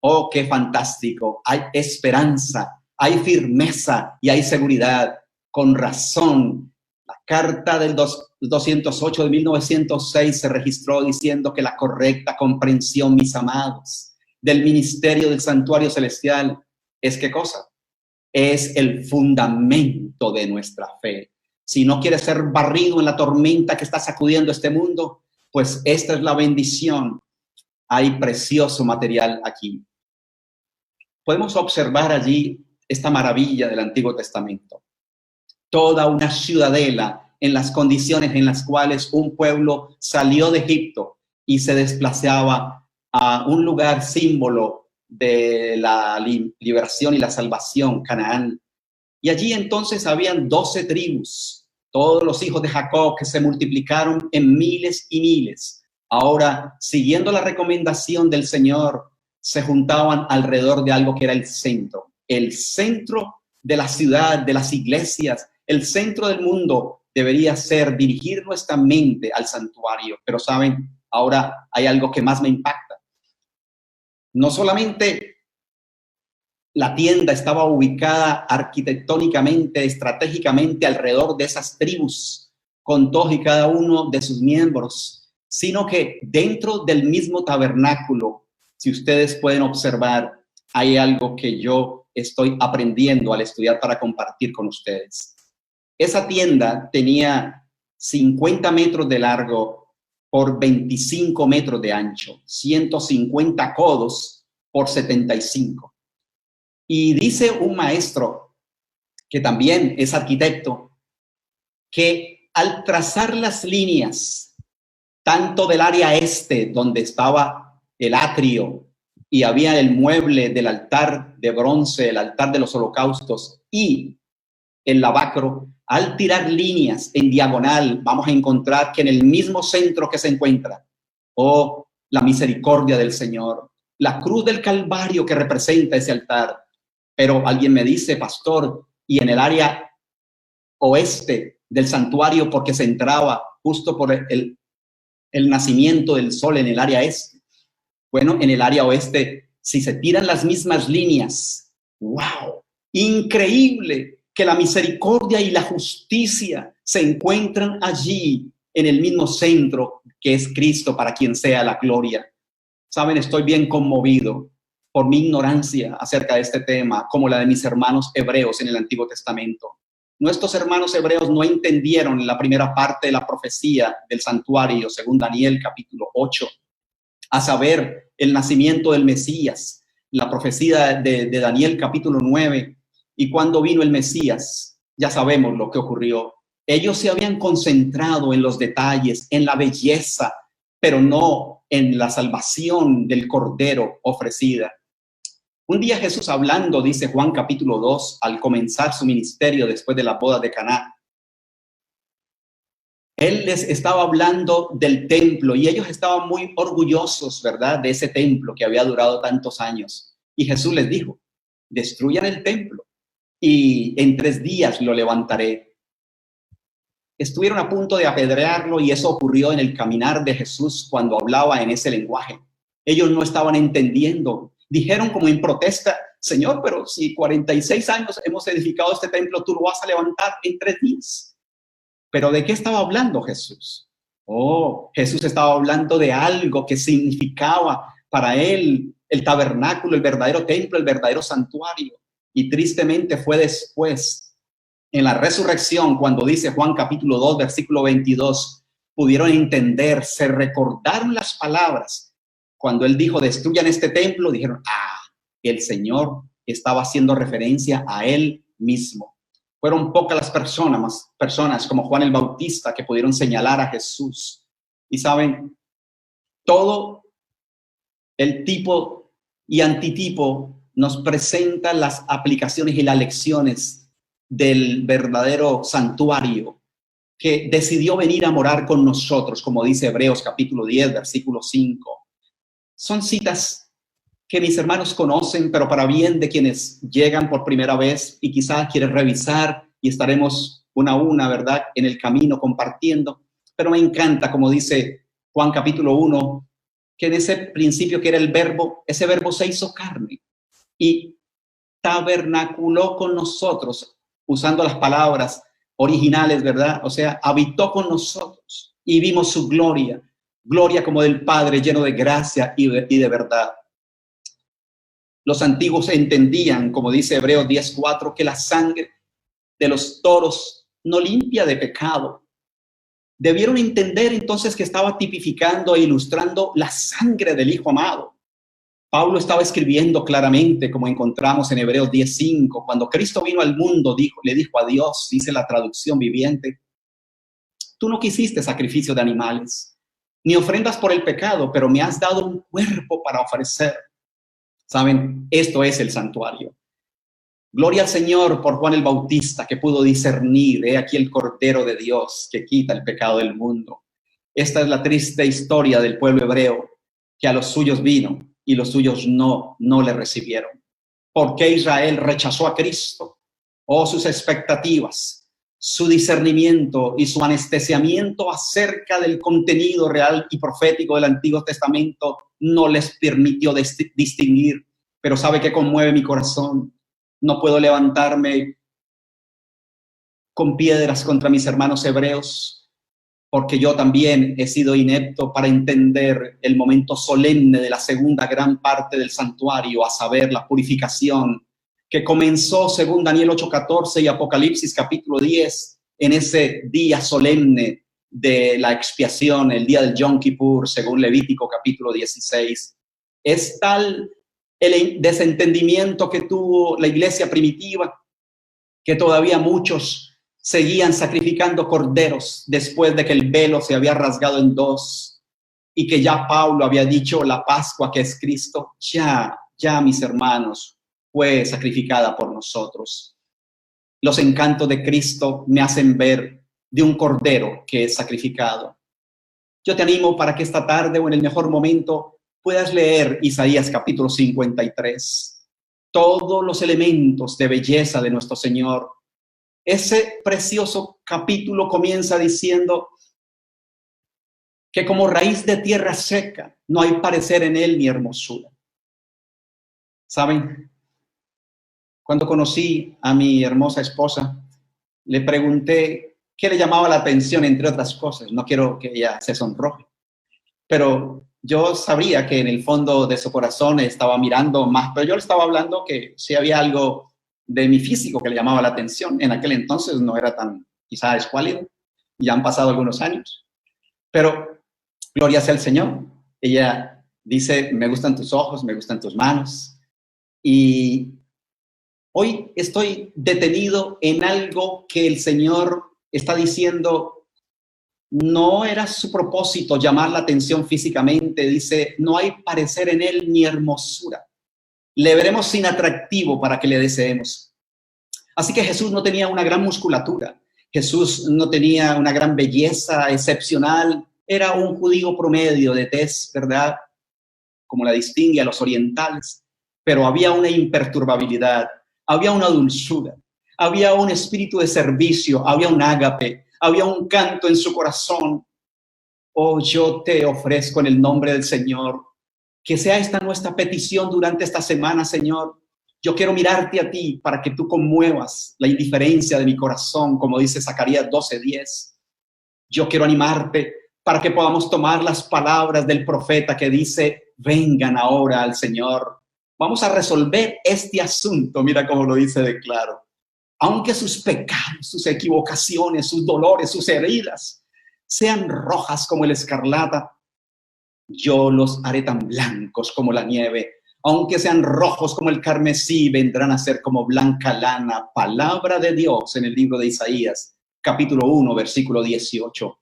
Oh, qué fantástico. Hay esperanza, hay firmeza y hay seguridad. Con razón, la carta del 208 de 1906 se registró diciendo que la correcta comprensión, mis amados, del ministerio del santuario celestial es ¿qué cosa? Es el fundamento de nuestra fe. Si no quieres ser barrido en la tormenta que está sacudiendo este mundo, pues esta es la bendición. Hay precioso material aquí. Podemos observar allí esta maravilla del Antiguo Testamento. Toda una ciudadela en las condiciones en las cuales un pueblo salió de Egipto y se desplazaba a un lugar símbolo de la liberación y la salvación, Canaán. Y allí entonces habían 12 tribus, todos los hijos de Jacob que se multiplicaron en miles y miles. Ahora, siguiendo la recomendación del Señor, se juntaban alrededor de algo que era el centro de la ciudad, de las iglesias. El centro del mundo debería ser dirigir nuestra mente al santuario. Pero saben, ahora hay algo que más me impacta. No solamente la tienda estaba ubicada arquitectónicamente, estratégicamente alrededor de esas tribus, con todos y cada uno de sus miembros, sino que dentro del mismo tabernáculo, si ustedes pueden observar, hay algo que yo estoy aprendiendo al estudiar para compartir con ustedes. Esa tienda tenía 50 metros de largo por 25 metros de ancho, 150 codos por 75. Y dice un maestro, que también es arquitecto, que al trazar las líneas, tanto del área este, donde estaba el atrio, y había el mueble del altar de bronce, el altar de los holocaustos, y el lavacro, al tirar líneas en diagonal, vamos a encontrar que en el mismo centro que se encuentra, la misericordia del Señor, la cruz del Calvario que representa ese altar. Pero alguien me dice, pastor, y en el área oeste del santuario, porque se entraba justo por el nacimiento del sol en el área este. Bueno, en el área oeste, si se tiran las mismas líneas, ¡wow! Increíble que la misericordia y la justicia se encuentran allí en el mismo centro que es Cristo, para quien sea la gloria. Saben, estoy bien conmovido por mi ignorancia acerca de este tema, como la de mis hermanos hebreos en el Antiguo Testamento. Nuestros hermanos hebreos no entendieron la primera parte de la profecía del santuario, según Daniel capítulo 8, a saber, el nacimiento del Mesías, la profecía de Daniel capítulo 9, y cuando vino el Mesías, ya sabemos lo que ocurrió. Ellos se habían concentrado en los detalles, en la belleza, pero no en la salvación del Cordero ofrecida. Un día Jesús hablando, dice Juan capítulo 2, al comenzar su ministerio después de la boda de Caná, Él les estaba hablando del templo y ellos estaban muy orgullosos, ¿verdad?, de ese templo que había durado tantos años. Y Jesús les dijo, destruyan el templo y en 3 días lo levantaré. Estuvieron a punto de apedrearlo y eso ocurrió en el caminar de Jesús cuando hablaba en ese lenguaje. Ellos no estaban entendiendo. Dijeron como en protesta, Señor, pero si 46 años hemos edificado este templo, tú lo vas a levantar en 3 días. ¿Pero de qué estaba hablando Jesús? Oh, Jesús estaba hablando de algo que significaba para él el tabernáculo, el verdadero templo, el verdadero santuario. Y tristemente fue después, en la resurrección, cuando dice Juan capítulo 2, versículo 22, pudieron entender, se recordaron las palabras. Cuando él dijo, destruyan este templo, dijeron, el Señor estaba haciendo referencia a él mismo. Fueron pocas las personas como Juan el Bautista que pudieron señalar a Jesús. Y saben, todo el tipo y antitipo nos presenta las aplicaciones y las lecciones del verdadero santuario que decidió venir a morar con nosotros, como dice Hebreos capítulo 10, versículo 5. Son citas que mis hermanos conocen, pero para bien de quienes llegan por primera vez y quizás quieren revisar y estaremos una a una, ¿verdad?, en el camino compartiendo. Pero me encanta, como dice Juan capítulo 1, que en ese principio que era el verbo, ese verbo se hizo carne y tabernaculó con nosotros, usando las palabras originales, ¿verdad? O sea, habitó con nosotros y vimos su gloria, gloria como del Padre, lleno de gracia y de verdad. Los antiguos entendían, como dice Hebreos 10:4, que la sangre de los toros no limpia de pecado. Debieron entender entonces que estaba tipificando e ilustrando la sangre del Hijo amado. Pablo estaba escribiendo claramente, como encontramos en Hebreos 10:5, cuando Cristo vino al mundo, le dijo a Dios, dice la traducción viviente, tú no quisiste sacrificio de animales, ni ofrendas por el pecado, pero me has dado un cuerpo para ofrecer. Saben, esto es el santuario. Gloria al Señor por Juan el Bautista, que pudo discernir, he aquí el Cordero de Dios que quita el pecado del mundo. Esta es la triste historia del pueblo hebreo, que a los suyos vino y los suyos no le recibieron. ¿Por qué Israel rechazó a Cristo? Oh, sus expectativas, su discernimiento y su anestesiamiento acerca del contenido real y profético del Antiguo Testamento no les permitió distinguir. Pero ¿sabe qué conmueve mi corazón? No puedo levantarme con piedras contra mis hermanos hebreos, porque yo también he sido inepto para entender el momento solemne de la segunda gran parte del santuario, a saber, la purificación, que comenzó según Daniel 8:14 y Apocalipsis capítulo 10, en ese día solemne de la expiación, el día del Yom Kippur, según Levítico capítulo 16. Es tal el desentendimiento que tuvo la iglesia primitiva, que todavía muchos seguían sacrificando corderos después de que el velo se había rasgado en dos y que ya Pablo había dicho la Pascua, que es Cristo, ya mis hermanos, fue sacrificada por nosotros. Los encantos de Cristo me hacen ver de un cordero que es sacrificado. Yo te animo para que esta tarde o en el mejor momento puedas leer Isaías capítulo 53. Todos los elementos de belleza de nuestro Señor. Ese precioso capítulo comienza diciendo que como raíz de tierra seca no hay parecer en él ni hermosura. ¿Saben? Cuando conocí a mi hermosa esposa, le pregunté qué le llamaba la atención, entre otras cosas. No quiero que ella se sonroje, pero yo sabía que en el fondo de su corazón estaba mirando más, pero yo le estaba hablando que si había algo de mi físico que le llamaba la atención. En aquel entonces no era tan quizá escuálido, ya han pasado algunos años, pero gloria sea al Señor. Ella dice, me gustan tus ojos, me gustan tus manos, y hoy estoy detenido en algo que el Señor está diciendo. No era su propósito llamar la atención físicamente. Dice, no hay parecer en él ni hermosura. Le veremos sin atractivo para que le deseemos. Así que Jesús no tenía una gran musculatura. Jesús no tenía una gran belleza excepcional. Era un judío promedio de tez, ¿verdad? Como la distingue a los orientales. pero había una imperturbabilidad, había una dulzura, había un espíritu de servicio, había un ágape, había un canto en su corazón. Oh, yo te ofrezco en el nombre del Señor, que sea esta nuestra petición durante esta semana, Señor. Yo quiero mirarte a ti para que tú conmuevas la indiferencia de mi corazón, como dice Zacarías 12:10. Yo quiero animarte para que podamos tomar las palabras del profeta que dice, vengan ahora al Señor. Vamos a resolver este asunto. Mira cómo lo dice de claro. Aunque sus pecados, sus equivocaciones, sus dolores, sus heridas sean rojas como el escarlata, yo los haré tan blancos como la nieve. Aunque sean rojos como el carmesí, vendrán a ser como blanca lana. Palabra de Dios en el libro de Isaías, capítulo 1, versículo 18.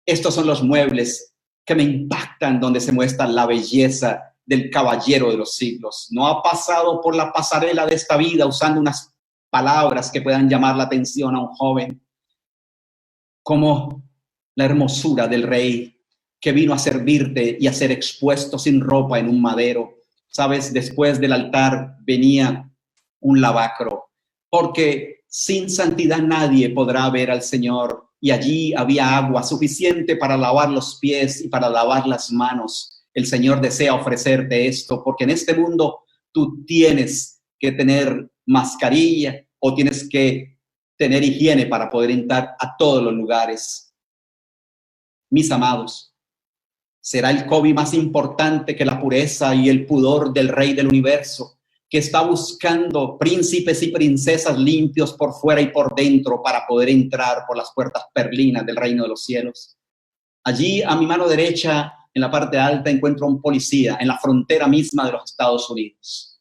Estos son los muebles que me impactan, donde se muestra la belleza del caballero de los siglos. No ha pasado por la pasarela de esta vida usando unas palabras que puedan llamar la atención a un joven, como la hermosura del rey que vino a servirte y a ser expuesto sin ropa en un madero. Sabes, después del altar venía un lavacro, porque sin santidad nadie podrá ver al Señor. Y allí había agua suficiente para lavar los pies y para lavar las manos. El Señor desea ofrecerte esto, porque en este mundo tú tienes que tener mascarilla o tienes que tener higiene para poder entrar a todos los lugares. Mis amados, será el COVID más importante que la pureza y el pudor del Rey del Universo, que está buscando príncipes y princesas limpios por fuera y por dentro para poder entrar por las puertas perlinas del reino de los cielos. Allí a mi mano derecha, en la parte alta, encuentro a un policía en la frontera misma de los Estados Unidos.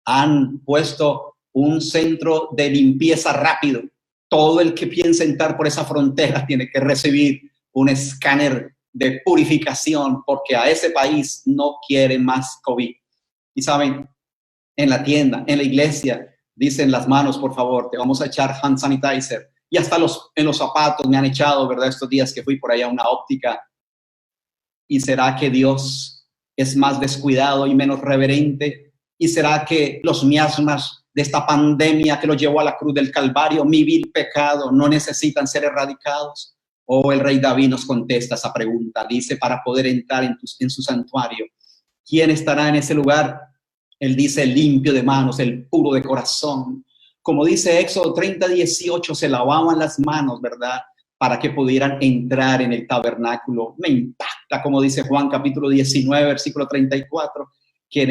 Han puesto un centro de limpieza rápido. Todo el que piense entrar por esa frontera tiene que recibir un escáner de purificación, porque a ese país no quiere más COVID. Y saben, en la tienda, en la iglesia, dicen las manos, por favor, te vamos a echar hand sanitizer. Y hasta en los zapatos me han echado, ¿verdad? Estos días que fui por allá a una óptica. ¿Y será que Dios es más descuidado y menos reverente? ¿Y será que los miasmas de esta pandemia que lo llevó a la cruz del Calvario, mi vil pecado, no necesitan ser erradicados? Oh, el rey David nos contesta esa pregunta. Dice, para poder entrar en su santuario, ¿quién estará en ese lugar? Él dice, limpio de manos, el puro de corazón. Como dice Éxodo 30:18, se lavaban las manos, ¿verdad? Para que pudieran entrar en el tabernáculo. Me impacta, como dice Juan capítulo 19, versículo 34, que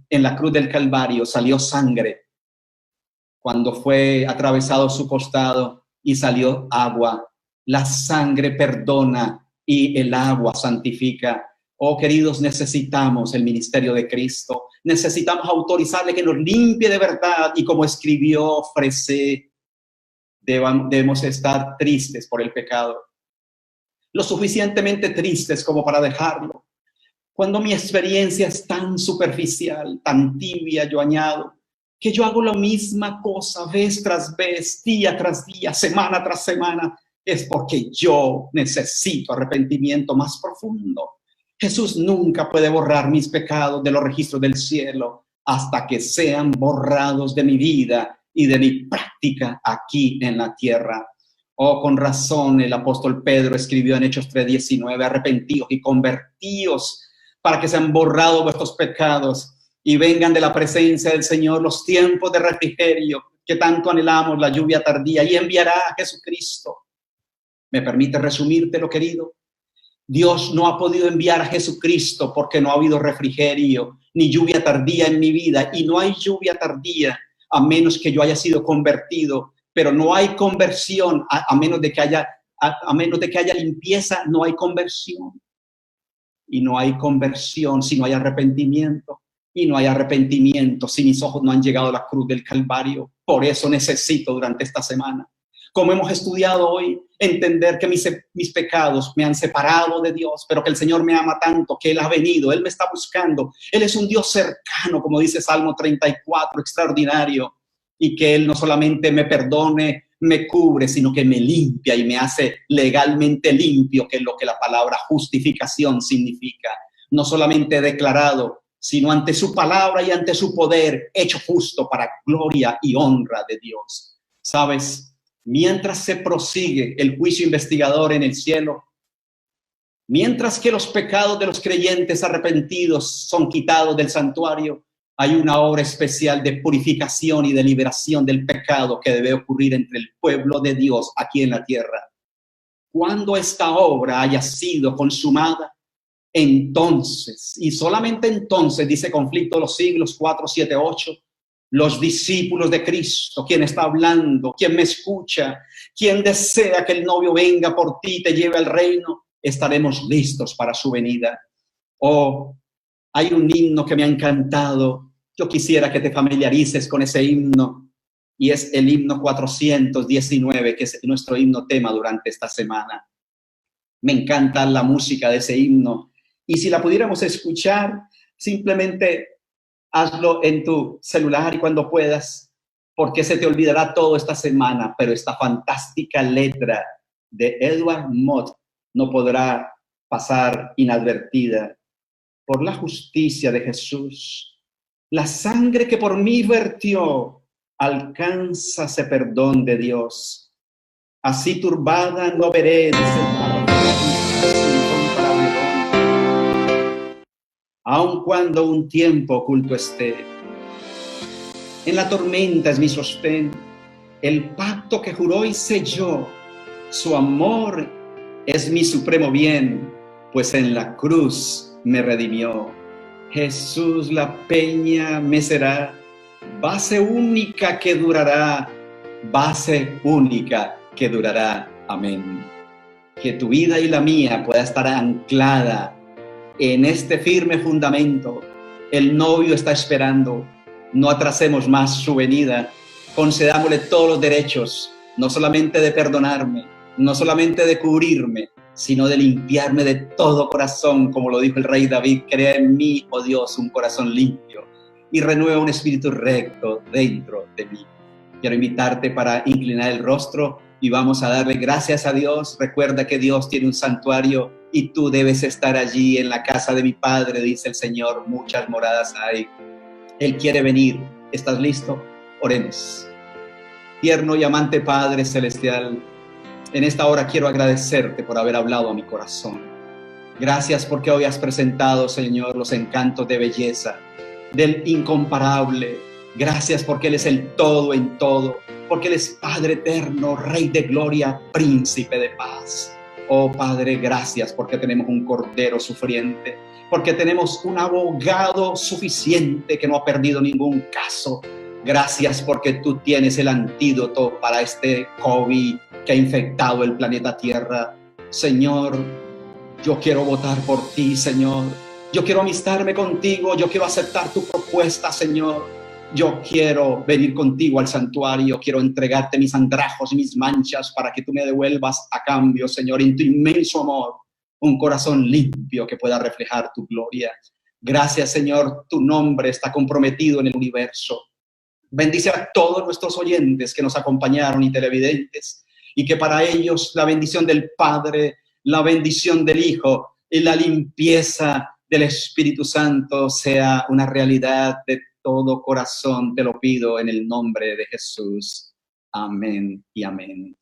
en la cruz del Calvario salió sangre cuando fue atravesado su costado y salió agua. La sangre perdona y el agua santifica. Oh, queridos, necesitamos el ministerio de Cristo. Necesitamos autorizarle que nos limpie de verdad. Y como escribió Fresé, debemos estar tristes por el pecado. Lo suficientemente tristes como para dejarlo. Cuando mi experiencia es tan superficial, tan tibia, yo añado que yo hago la misma cosa vez tras vez, día tras día, semana tras semana. Es porque yo necesito arrepentimiento más profundo. Jesús nunca puede borrar mis pecados de los registros del cielo hasta que sean borrados de mi vida y de mi práctica aquí en la tierra. Oh, con razón el apóstol Pedro escribió en Hechos 3:19, arrepentíos y convertíos para que sean borrados vuestros pecados y vengan de la presencia del Señor los tiempos de refrigerio que tanto anhelamos, la lluvia tardía, y enviará a Jesucristo. ¿Me permite resumírtelo, querido? Dios no ha podido enviar a Jesucristo porque no ha habido refrigerio ni lluvia tardía en mi vida, y no hay lluvia tardía a menos que yo haya sido convertido, pero no hay conversión a menos de que haya limpieza. No hay conversión, y no hay conversión si no hay arrepentimiento, y no hay arrepentimiento si mis ojos no han llegado a la cruz del Calvario. Por eso necesito durante esta semana, como hemos estudiado hoy, entender que mis pecados me han separado de Dios, pero que el Señor me ama tanto, que Él ha venido, Él me está buscando. Él es un Dios cercano, como dice Salmo 34, extraordinario, y que Él no solamente me perdone, me cubre, sino que me limpia y me hace legalmente limpio, que es lo que la palabra justificación significa. No solamente declarado, sino ante su palabra y ante su poder, hecho justo para gloria y honra de Dios. ¿Sabes? Mientras se prosigue el juicio investigador en el cielo, mientras que los pecados de los creyentes arrepentidos son quitados del santuario, hay una obra especial de purificación y de liberación del pecado que debe ocurrir entre el pueblo de Dios aquí en la tierra. Cuando esta obra haya sido consumada, entonces, y solamente entonces, dice Conflicto de los Siglos 4, 7, 8, los discípulos de Cristo, quien está hablando, quien me escucha, quien desea que el novio venga por ti y te lleve al reino, estaremos listos para su venida. Oh, hay un himno que me ha encantado. Yo quisiera que te familiarices con ese himno, y es el himno 419, que es nuestro himno tema durante esta semana. Me encanta la música de ese himno, y si la pudiéramos escuchar, simplemente hazlo en tu celular y cuando puedas, porque se te olvidará todo esta semana, pero esta fantástica letra de Edward Mott no podrá pasar inadvertida. Por la justicia de Jesús, la sangre que por mí vertió, alcanza ese perdón de Dios. Así turbada no veré, aun cuando un tiempo oculto esté. En la tormenta es mi sostén, el pacto que juró y selló. Su amor es mi supremo bien, pues en la cruz me redimió. Jesús la peña me será, base única que durará, base única que durará. Amén. Que tu vida y la mía pueda estar anclada en este firme fundamento. El novio está esperando, no atrasemos más su venida, concedámosle todos los derechos, no solamente de perdonarme, no solamente de cubrirme, sino de limpiarme de todo corazón, como lo dijo el rey David: crea en mí, oh Dios, un corazón limpio y renueva un espíritu recto dentro de mí. Quiero invitarte para inclinar el rostro y vamos a darle gracias a Dios. Recuerda que Dios tiene un santuario y tú debes estar allí. En la casa de mi Padre, dice el Señor, muchas moradas hay. Él quiere venir. ¿Estás listo? Oremos. Tierno y amante Padre Celestial, en esta hora quiero agradecerte por haber hablado a mi corazón. Gracias porque hoy has presentado, Señor, los encantos de belleza del incomparable. Gracias porque Él es el todo en todo, porque Él es Padre eterno, Rey de gloria, Príncipe de paz. Oh Padre, gracias porque tenemos un Cordero sufriente, porque tenemos un abogado suficiente que no ha perdido ningún caso. Gracias porque tú tienes el antídoto para este COVID que ha infectado el planeta Tierra. Señor, yo quiero votar por ti, Señor. Yo quiero amistarme contigo, yo quiero aceptar tu propuesta, Señor. Yo quiero venir contigo al santuario, quiero entregarte mis andrajos y mis manchas para que tú me devuelvas a cambio, Señor, en tu inmenso amor, un corazón limpio que pueda reflejar tu gloria. Gracias, Señor, tu nombre está comprometido en el universo. Bendice a todos nuestros oyentes que nos acompañaron y televidentes, y que para ellos la bendición del Padre, la bendición del Hijo y la limpieza del Espíritu Santo sea una realidad de todo corazón. Te lo pido en el nombre de Jesús. Amén y amén.